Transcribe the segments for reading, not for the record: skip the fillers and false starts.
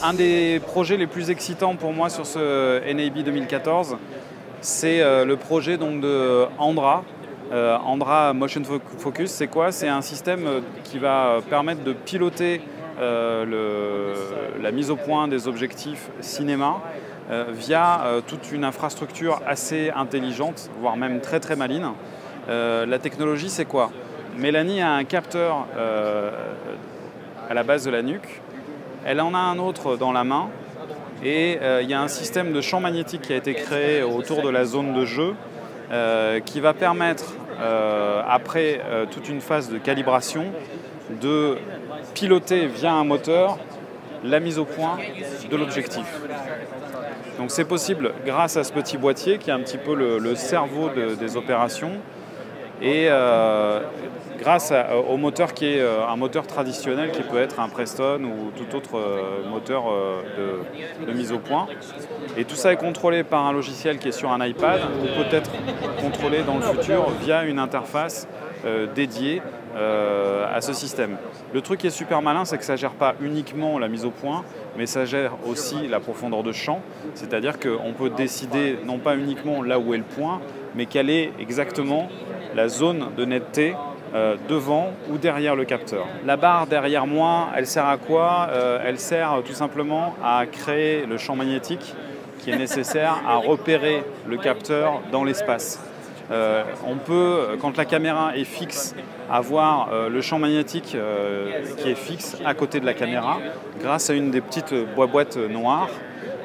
Un des projets les plus excitants pour moi sur ce NAB 2014, c'est le projet donc, de Andra. Andra Motion Focus, c'est quoi? C'est un système qui va permettre de piloter la mise au point des objectifs cinéma via toute une infrastructure assez intelligente, voire même très très maligne. La technologie, c'est quoi? Mélanie a un capteur à la base de la nuque. Elle en a un autre dans la main et il y a un système de champ magnétique qui a été créé autour de la zone de jeu qui va permettre, après toute une phase de calibration, de piloter via un moteur la mise au point de l'objectif. Donc c'est possible grâce à ce petit boîtier qui est un petit peu le cerveau des opérations et grâce au moteur qui est un moteur traditionnel qui peut être un Preston ou tout autre moteur de mise au point. Et tout ça est contrôlé par un logiciel qui est sur un iPad ou peut-être contrôlé dans le futur via une interface dédiée à ce système. Le truc qui est super malin, c'est que ça ne gère pas uniquement la mise au point, mais ça gère aussi la profondeur de champ, c'est-à-dire qu'on peut décider non pas uniquement là où est le point, mais quelle est exactement la zone de netteté devant ou derrière le capteur. La barre derrière moi, elle sert à quoi? Elle sert tout simplement à créer le champ magnétique qui est nécessaire à repérer le capteur dans l'espace. On peut, quand la caméra est fixe, avoir le champ magnétique qui est fixe à côté de la caméra grâce à une des petites boîtes noires.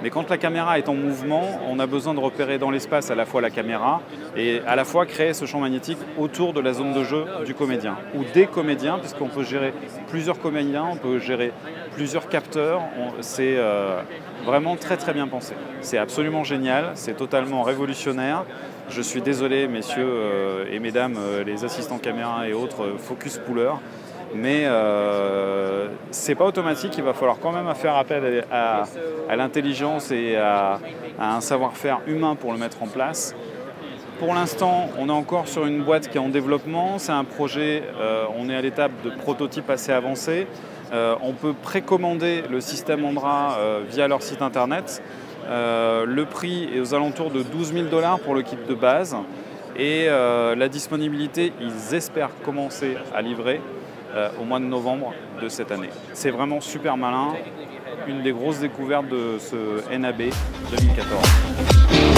Mais quand la caméra est en mouvement, on a besoin de repérer dans l'espace à la fois la caméra et à la fois créer ce champ magnétique autour de la zone de jeu du comédien ou des comédiens, puisqu'on peut gérer plusieurs comédiens, on peut gérer plusieurs capteurs. C'est vraiment très très bien pensé. C'est absolument génial, c'est totalement révolutionnaire. Je suis désolé, messieurs et mesdames, les assistants caméra et autres focus pullers, mais c'est pas automatique, il va falloir quand même faire appel à l'intelligence et à un savoir-faire humain pour le mettre en place. Pour l'instant, on est encore sur une boîte qui est en développement, c'est un projet, on est à l'étape de prototype assez avancé. On peut précommander le système Andra via leur site internet. Le prix est aux alentours de 12 000 $ pour le kit de base et la disponibilité, ils espèrent commencer à livrer au mois de novembre de cette année. C'est vraiment super malin, une des grosses découvertes de ce NAB 2014.